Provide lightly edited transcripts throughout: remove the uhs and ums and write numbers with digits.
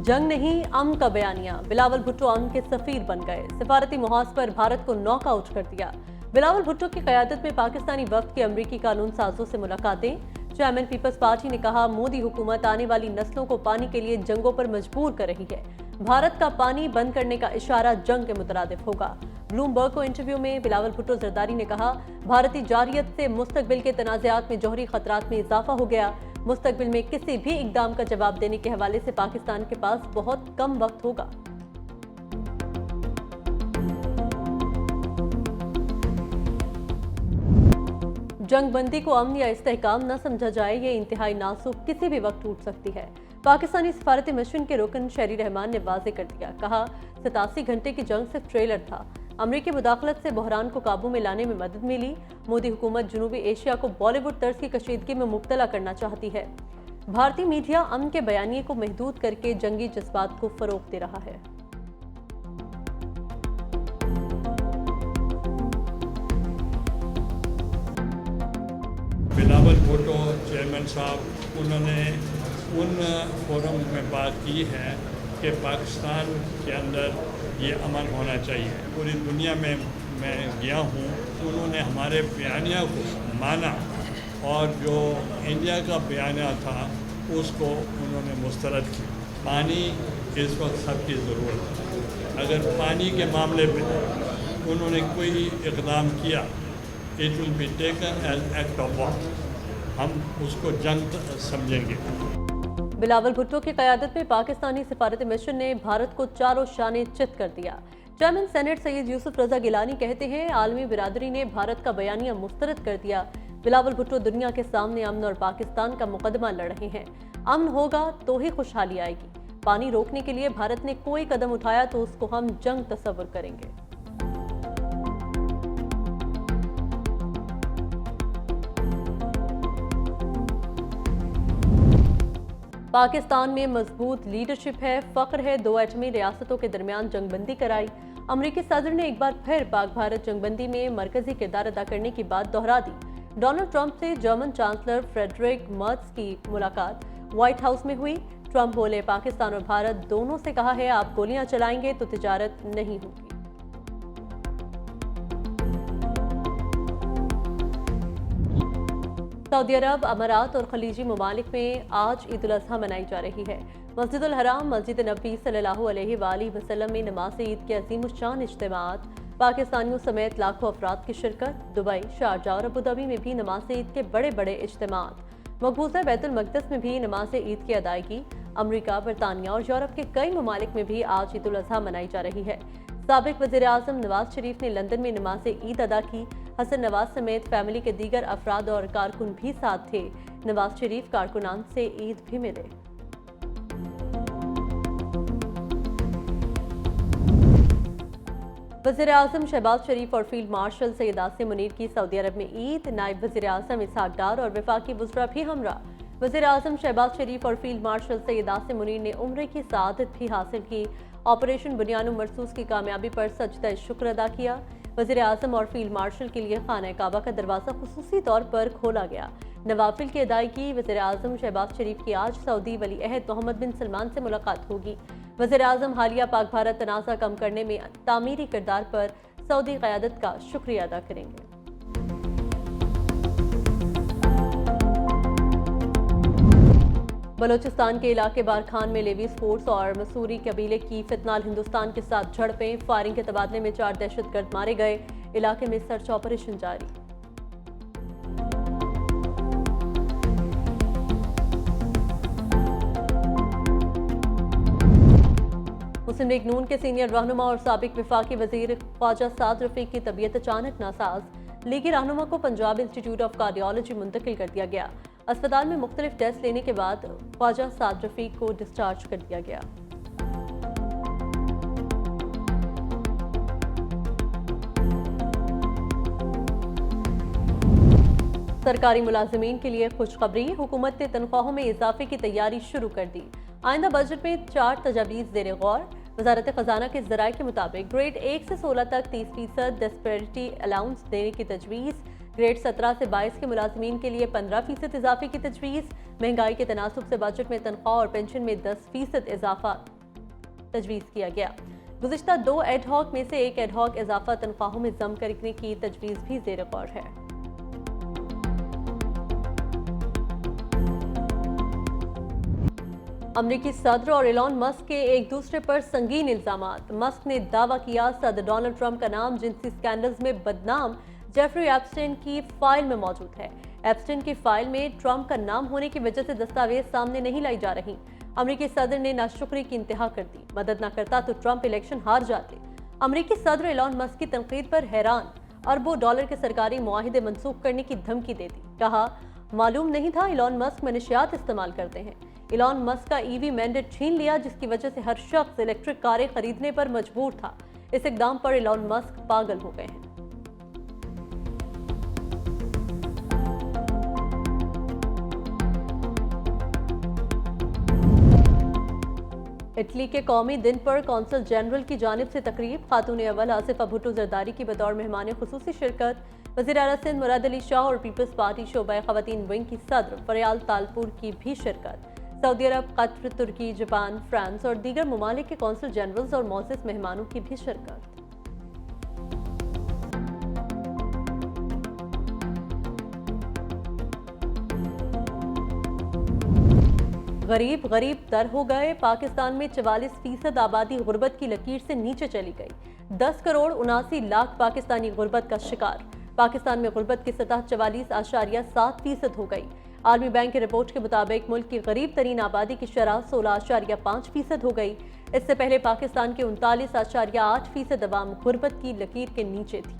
जंग नहीं, अमन का बयानिया। बिलावल भुट्टो अमन के सफीर बन गए। सिफारती मुहाज पर भारत को नॉकआउट कर दिया। बिलावल भुट्टो की क़यादत में पाकिस्तानी वफ्द की अमरीकी कानून साजों से मुलाकातें। चेयरमैन पीपल्स पार्टी ने कहा, मोदी हुकूमत आने वाली नस्लों को पानी के लिए जंगों पर मजबूर कर रही है। भारत का पानी बंद करने का इशारा जंग के मुतरादिफ होगा। ब्लूमबर्ग को इंटरव्यू में बिलावल भुट्टो जरदारी ने कहा, भारतीय जारियत से मुस्तकबिल के तनाज़ात में जौहरी खतरात में इजाफा हो गया। मुस्तकबिल में किसी भी इकदाम का जवाब देने के हवाले से पाकिस्तान के पास बहुत कम वक्त होगा। जंग बंदी को अमन या इस्तेहकाम न समझा जाए, ये इंतहाई नाजुक किसी भी वक्त टूट सकती है। पाकिस्तानी सफारती मिशन के रुकन शहरी रहमान ने वाजे कर दिया। कहा, 87 घंटे की जंग सिर्फ ट्रेलर था। अमरीकी मुदाखलत से बहरान को काबू में लाने में मदद मिली। मोदी हुकूमत जनूबी एशिया को बॉलीवुड तर्ज की कशीदगी में मुब्तला करना चाहती है। भारतीय मीडिया अमन के बयानिए को महदूद करके जंगी जज्बात को फरोग दे रहा है। बिलावल भुट्टो चेयरमैन साहब, उन्होंने उन फोरम में बात की है कि पाकिस्तान के अंदर ये अमन होना चाहिए। पूरी दुनिया में मैं गया हूँ, उन्होंने हमारे बयानिया को माना और जो इंडिया का बयानिया था उसको उन्होंने मुस्तरद किया। पानी इस वक्त सबकी ज़रूरत है। अगर पानी के मामले में उन्होंने कोई इक़दाम किया, it will be taken as act of war. हम उसको जंग समझेंगे। बिलावल भुट्टो की क़यादत में पाकिस्तानी सिफारती मिशन ने भारत को चारों शाने चित कर दिया। चेयरमैन सेनेट सैयद यूसुफ रजा गिलानी कहते हैं, आलमी बिरादरी ने भारत का बयानिया मुस्तरद कर दिया। बिलावल भुट्टो दुनिया के सामने अमन और पाकिस्तान का मुकदमा लड़ रहे हैं। अमन होगा तो ही खुशहाली आएगी। पानी रोकने के लिए भारत ने कोई कदम उठाया तो उसको हम जंग तस्वुर करेंगे। पाकिस्तान में मजबूत लीडरशिप है, फख्र है। 2 एटमी रियासतों के दरमियान जंगबंदी कराई। अमरीकी सदर ने एक बार फिर पाक भारत जंगबंदी में मरकजी किरदार अदा करने की बात दोहरा दी। डोनाल्ड ट्रंप से जर्मन चांसलर फ्रेडरिक मर्ज की मुलाकात व्हाइट हाउस में हुई। ट्रंप बोले, पाकिस्तान और भारत दोनों से कहा है, आप गोलियां चलाएंगे तो तिजारत नहीं होगी। सऊदी अरब, अमारात और खलीजी ममालिक में आज ईद उल अज़हा मनाई जा रही है। मस्जिद उल हराम, मस्जिद नबी सल्लल्लाहु अलैहि वसल्लम में नमाज ईद के अज़ीमुश्शान इज्तिमात, पाकिस्तानियों समेत लाखों अफराद की शिरकत। दुबई, शारजाह और अबू धाबी में भी नमाज ईद के बड़े बड़े इज्तिमात। मकबूजा बैतुल मक़दस में भी नमाज ईद की अदायगी। अमरीका, बरतानिया और यूरोप के कई ममालिक में भी आज ईद उल अज़हा मनाई जा रही है। साबिक वज़ीर आज़म नवाज शरीफ ने लंदन में नमाज ईद अदा की। हसन नवाज समेत फैमिली के दीगर अफराद और कारकुन भी साथ थे। नवाज शरीफ कारकुनान से ईद भी मिले। वज़ीर आज़म शहबाज शरीफ और फील्ड मार्शल सैयद आसिम मुनीर की सऊदी अरब में ईद। नायब वज़ीर आज़म इसहाक डार और वफाकी वज़रा भी हमरा। वज़ीर आज़म शहबाज शरीफ और फील्ड मार्शल सैयद आसिम मुनीर ने उम्रे की सआदत भी हासिल की। ऑपरेशन बुनियानुम मरसूस की कामयाबी पर सजदा शुक्र अदा किया। वज़ीर आज़म और फील्ड मार्शल के लिए खाना काबा का दरवाज़ा खुसूसी तौर पर खोला गया। नवाफिल की अदायगी। वज़ीर आज़म शहबाज शरीफ की आज सऊदी वली अहद मोहम्मद बिन सलमान से मुलाकात होगी। वज़ीर आज़म हालिया पाक भारत तनाज़ा कम करने में तामीरी किरदार पर सऊदी क़यादत का शुक्रिया अदा करेंगे। बलोचिस्तान के इलाके बारखान में लेवीज फोर्स और मसूरी कबीले की फितनाल हिंदुस्तान के साथ झड़पें। फायरिंग के तबादले में 4 दहशतगर्द मारे गए। इलाके में सर्च ऑपरेशन जारी। मुस्लिम लीग नून के सीनियर रहनुमा और साबिक वफाकी वजीर ख्वाजा साद रफीक की तबीयत अचानक नासाज। लीगी रहनुमा को पंजाब इंस्टीट्यूट ऑफ कार्डियोलॉजी मुंतकिल कर दिया गया। अस्पताल में मुख्तलिफ टेस्ट लेने के बाद ख्वाजा साद रफीक को डिस्चार्ज कर दिया गया। सरकारी मुलाजिमीन के लिए खुशखबरी। हुकूमत ने तनख्वाहों में इजाफे की तैयारी शुरू कर दी। आइंदा बजट में 4 तजावीज़ ज़ेरे गौर। वजारत खजाना के ज़राए के मुताबिक ग्रेड 1 से 16 तक 30% डिस्पेरिटी अलाउंस देने की तजवीज़। ग्रेड 17 से 22 के मुलाजमीन के लिए 15% इजाफे की तजवीज़। महंगाई के तनासुब से बजट में तनख्वाह और पेंशन में 10% इजाफा तजवीज़ किया गया। गुज़िश्ता 2 एडहॉक में से एक एडहॉक इजाफा तनख्वाहों में जम करने की तजवीज़ भी ज़ेर गौर है। अमरीकी सदर और एलॉन मस्क के एक दूसरे पर संगीन इल्जामात। मस्क ने दावा किया सदर डोनाल्ड ट्रंप का नाम जिनसी स्कैंडल्स में बदनाम जेफरी एप्स्टेन की फाइल में मौजूद है। एप्स्टेन की फाइल में ट्रंप का नाम होने की वजह से दस्तावेज सामने नहीं लाई जा रही। अमरीकी सदर ने नाशुक्री की इंतहा कर दी। मदद न करता तो ट्रंप इलेक्शन हार जाते। अमरीकी सदर एलॉन मस्क की तनकीद पर हैरान, अरबों डॉलर के सरकारी मुआहिदे मंसूख करने की धमकी दे दी। कहा मालूम नहीं था एलॉन मस्क मनशियात इस्तेमाल करते हैं। एलॉन मस्क का ईवी मैंडेट छीन लिया जिसकी वजह से हर शख्स इलेक्ट्रिक कारें खरीदने पर मजबूर था। इस इकदाम पर एलॉन मस्क पागल हो गए हैं। इटली के कौमी दिन पर कौंसल जनरल की जानिब से तकरीब। खातून अव्वल आसिफा भुट्टो जरदारी की बतौर मेहमान खुसूसी शिरकत। वज़ीर आला सिंध मुराद अली शाह और पीपल्स पार्टी शोबा ख़वातीन विंग की सदर फरियाल तालपुर की भी शिरकत। सऊदी अरब, कतर, तुर्की, जापान, फ्रांस और दीगर ममालिक के कौंसल जनरल्स और मोअज़्ज़ज़ मेहमानों की भी शिरकत। गरीब गरीब तर हो गए। पाकिस्तान में 44% आबादी गुर्बत की लकीर से नीचे चली गई। 10 करोड़ 79 लाख पाकिस्तानी गुर्बत का शिकार। पाकिस्तान में गुर्बत की सतह 44.7% हो गई। आलमी बैंक की रिपोर्ट के मुताबिक मुल्क की गरीब तरीन आबादी की शरह 16.5% हो गई। इससे पहले पाकिस्तान के 39.8% अवाम गुर्बत की लकीर के नीचे थी।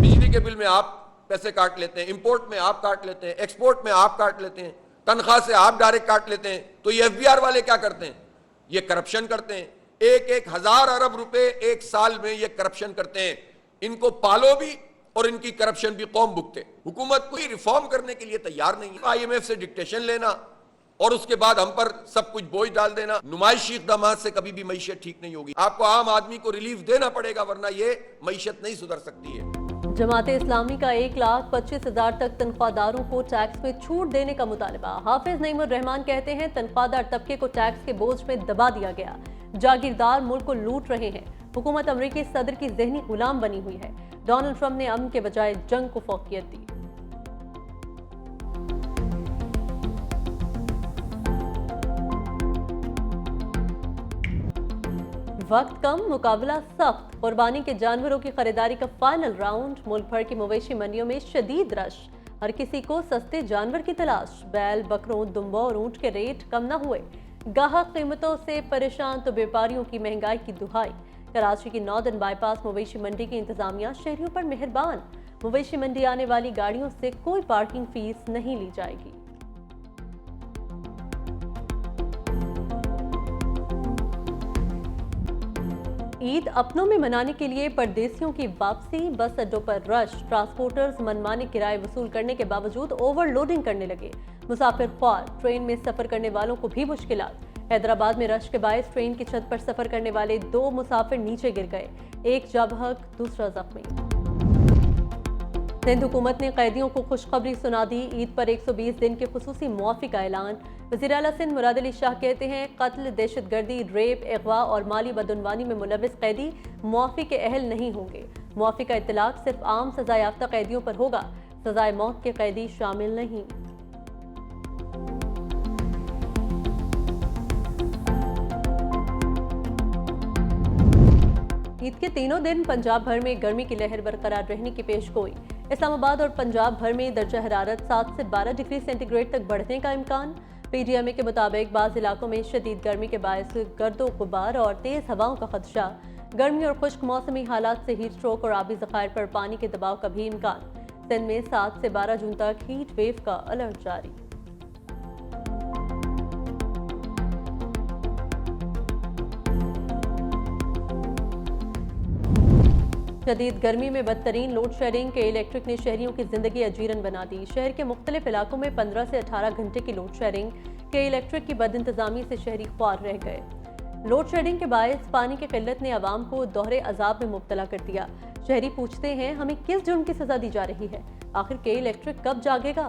बिजली के बिल में आप पैसे काट लेते हैं, इंपोर्ट में आप काट लेते हैं, एक्सपोर्ट में आप काट लेते हैं, तनख्वाह से आप डायरेक्ट काट लेते हैं। तो ये एफबीआर वाले क्या करते हैं? ये करप्शन करते हैं। 1,000 अरब रुपए एक साल में ये करप्शन करते हैं। इनको पालो भी और इनकी करप्शन भी कौम भुगते। हुकूमत कोई रिफॉर्म करने के लिए तैयार नहीं है। IMF से डिक्टेशन लेना और उसके बाद हम पर सब कुछ बोझ डाल देना, नुमाइशी इक़दामात से कभी भी मईशत ठीक नहीं होगी। आपको आम आदमी को रिलीफ देना पड़ेगा, वरना ये मईशत नहीं सुधर सकती है। जमात इस्लामी का 1,25,000 तक तनख्वाहदारों को टैक्स में छूट देने का मुतालबा। हाफिज नईमुर रहमान कहते हैं तनख्वाहदार तबके को टैक्स के बोझ में दबा दिया गया। जागीरदार मुल्क को लूट रहे हैं। हुकूमत अमरीकी सदर की ज़हनी गुलाम बनी हुई है। डोनाल्ड ट्रंप ने अमन के बजाय जंग को फौकियत दी। वक्त कम, मुकाबला सख्त। कुर्बानी के जानवरों की खरीदारी का फाइनल राउंड। मुल्क भर की मवेशी मंडियों में शदीद रश। हर किसी को सस्ते जानवर की तलाश। बैल, बकरों, दुम्बों और ऊंट के रेट कम न हुए। गाहक कीमतों से परेशान तो व्यापारियों की महंगाई की दुहाई। कराची की नॉर्दर्न बाईपास मवेशी मंडी की इंतजामिया शहरियों पर मेहरबान। मवेशी मंडी आने वाली गाड़ियों से कोई पार्किंग फीस नहीं ली जाएगी। ईद अपनों में मनाने के लिए परदेसियों की वापसी। बस अड्डों पर रश। ट्रांसपोर्टर्स मनमाने किराए वसूल करने के बावजूद ओवरलोडिंग करने लगे। मुसाफिर ख्वार। ट्रेन में सफर करने वालों को भी मुश्किलात। हैदराबाद में रश के बायस ट्रेन की छत पर सफर करने वाले 2 मुसाफिर नीचे गिर गए। एक जाबहक, दूसरा जख्मी। सिंध हुकूमत ने कैदियों को खुशखबरी सुना दी। ईद पर 120 दिन के खुसूसी मुआफ़ी का ऐलान। वज़ीर आला सिंध मुराद अली शाह कहते हैं कत्ल, दहशतगर्दी, रेप, अगवा और माली बदउनवानी में मुलविस कैदी मुआफ़ी के अहल नहीं होंगे। मुआफ़ी का इतलाक सिर्फ आम सजा याफ्ता कैदियों पर होगा। सजाए मौत के कैदी शामिल नहीं। ईद के तीनों दिन पंजाब भर में गर्मी की लहर बरकरार रहने की पेशगोई। इस्लामाबाद और पंजाब भर में दर्जा हरारत 7 से 12 डिग्री सेंटीग्रेड तक बढ़ने का इम्कान। PTMA के मुताबिक बाज़ इलाकों में शदीद गर्मी के बायस गर्दो गुबार और तेज़ हवाओं का खदशा। गर्मी और खुश्क मौसमी हालात से हीट स्ट्रोक और आबी ज़खायर पर पानी के दबाव का भी इम्कान। सिंध में 7 से 12 जून तक हीट वेव का अलर्ट जारी। शदीद गर्मी में बदतरीन लोड शेडिंग के इलेक्ट्रिक ने शहरियों की जिंदगी अजीरन बना दी। शहर के मुख्तलिफ इलाकों में 15 से 18 घंटे की लोड शेडिंग के इलेक्ट्रिक की बदइंतजामी से शहरी ख्वार रह गए। लोड शेडिंग के बायस पानी की किल्लत ने आवाम को दोहरे अजाब में मुब्तला कर दिया। शहरी पूछते हैं हमें किस जुर्म की सजा दी जा रही है, आखिर के इलेक्ट्रिक कब जागेगा।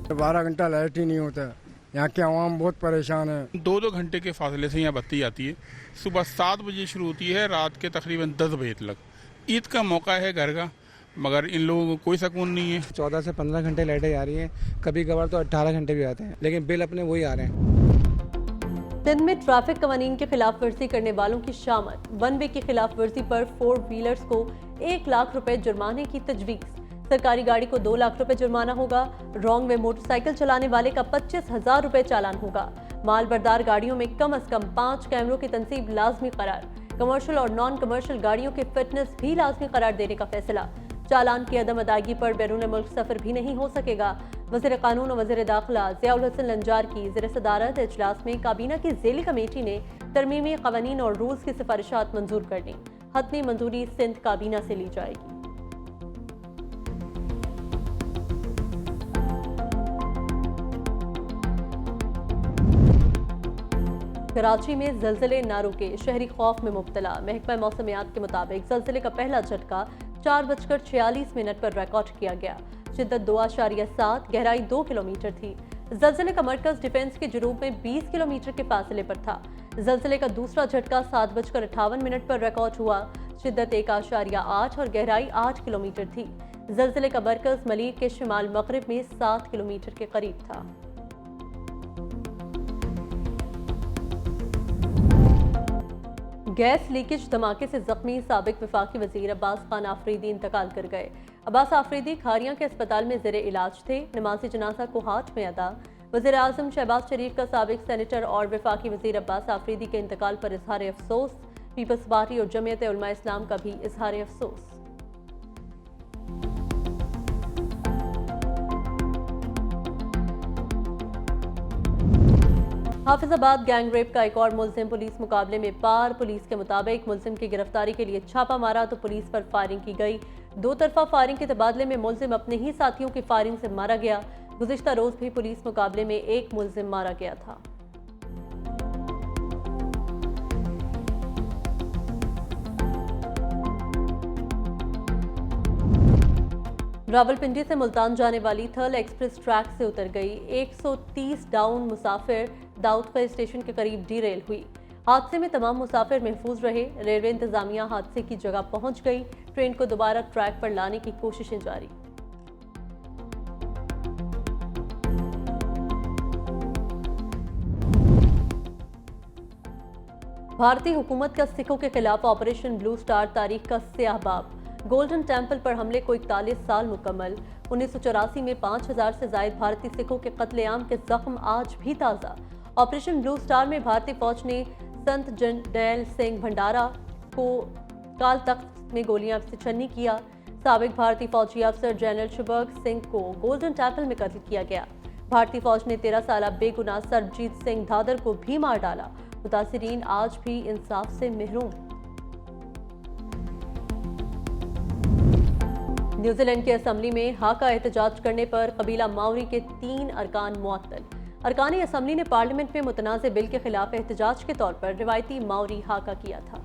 12 घंटा लाइट ही नहीं होता। यहाँ के आवाम बहुत परेशान है। 2-2 घंटे के फासले से यहाँ बत्ती आती है। सुबह 7 बजे शुरू होती है, रात के तकरीबन 10 बजे तक। ईद का मौका है घर का, मगर इन लोगों को कोई सुकून नहीं है। 14 से 15 घंटे लाइटें आ रही हैं, कभी कभार तो 18 घंटे भी आते हैं, लेकिन बिल अपने वही आ रहे हैं। सिंध में ट्रैफिक कवानीन की खिलाफ वर्जी करने वालों की शामत। वन वे की खिलाफ वर्जी पर 4 व्हीलर्स को 1 लाख रुपए जुर्माने की तजवीज़। सरकारी गाड़ी को 2 लाख रुपए जुर्माना होगा। रॉन्ग वे मोटरसाइकिल चलाने वाले का 25,000 रुपए चालान होगा। माल बरदार गाड़ियों में कम अज कम 5 कैमरों की तनसीब लाजमी करार। कमर्शियल और नॉन कमर्शियल गाड़ियों की फिटनेस भी लाजमी करार देने का फैसला। चालान की अदम अदायगी पर बैरून मुल्क सफर भी नहीं हो सकेगा। वज़ीर कानून और वज़ीर दाखिला ज़ियाउल हसन लंजार की ज़ेर सदारत इजलास में काबीना की ज़ेली कमेटी ने तरमीमी क़वानीन और रूल्स की सिफारिशात मंजूर कर ली। हतमी मंजूरी सिंध काबीना से ली जाएगी। कराची में ज़लज़ले ना रुके, शहरी खौफ में मुब्तला। महकमा मौसमियात के मुताबिक ज़लज़ले का पहला झटका 4:46 पर रिकॉर्ड किया गया। शिद्दत 2.7, गहराई 2 किलोमीटर थी। ज़लज़ले का मरकज़ डिफेंस के जुनूब में 20 किलोमीटर के फासले पर था। ज़लज़ले का दूसरा झटका 7:58 पर रिकॉर्ड हुआ। शिद्दत 1.8 और गहराई 8 किलोमीटर थी। ज़लज़ले का मरकज़ मलीक के शिमाल मगरिब में 7 किलोमीटर के करीब था। गैस लीकेज धमाके से जख्मी साबिक वफाकी वजीर अब्बास खान आफरीदी इंतकाल कर गए। अब्बास आफरीदी खारियां के अस्पताल में ज़ेरे इलाज थे। नमाज़ जनाजा को हाथ में अदा। वज़ीर आज़म शहबाज शरीफ का साबिक सेनेटर और वफाकी वजीर अब्बास आफरीदी के इंतकाल पर इजहार अफसोस। पीपल्स पार्टी और जमीयत उलमा इस्लाम का भी इजहार अफसोस। हाफिजाबाद गैंग रेप का एक और मुल्जिम पुलिस मुकाबले में पार। पुलिस के मुताबिक मुल्जिम की गिरफ्तारी के लिए छापा मारा तो पुलिस पर फायरिंग की गई। 2 तरफा फायरिंग के तबादले में मुल्जिम अपने ही साथियों की फायरिंग से मारा गया। गुज़िश्ता रोज भी पुलिस मुकाबले में एक मुल्जिम मारा गया था। रावलपिंडी से मुल्तान जाने वाली थर्ल एक्सप्रेस ट्रैक से उतर गई। 130 डाउन मुसाफिर दाऊदखैर स्टेशन के करीब डीरेल हुई। हादसे में तमाम मुसाफिर महफूज रहे। रेलवे इंतजामिया हादसे की जगह पहुंच गई। ट्रेन को दोबारा ट्रैक पर लाने की कोशिशें जारी। भारतीय हुकूमत का सिखों के खिलाफ ऑपरेशन ब्लू स्टार तारीख का स्याह बाब। गोल्डन टेम्पल पर हमले को 41 साल मुकम्मल। 1984 में 5000 से जायद भारतीय सिखों के कत्लेआम के जख्म आज भी ताज़ा। ऑपरेशन ब्लू स्टार में भारतीय फौज ने संत जरनैल सिंह भंडारा को काल तख्त में गोलियां से छन्नी किया। साबिक भारतीय फौजी अफसर जनरल शुभर्ग सिंह को गोल्डन टेम्पल में कत्ल किया गया। भारतीय फौज ने 13 साल बेगुनाह सरबजीत सिंह धादर को भी मार डाला। मुतासिरीन आज भी इंसाफ से महरूम। न्यूजीलैंड की असम्बली में हाका एहतजाज करने पर कबीला मावरी के 3 अरकान मुअत्तल। अरकानी असम्बली ने पार्लियामेंट में मुतनाज़ बिल के खिलाफ एहतजाज के तौर पर रिवायती मावरी हाका किया था।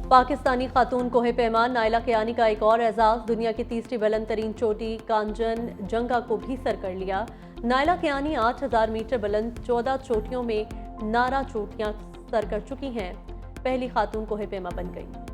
पाकिस्तानी खातून कोहे पैमान नायला कियानी का एक और एजाज। दुनिया की तीसरी बुलंद तरीन चोटी कांचन जंगा को भी सर कर लिया। नायला कियानी 8000 मीटर बुलंद 14 चोटियों में नारा चोटियां सर कर चुकी हैं। पहली खातून कोहे पैमा बन गई।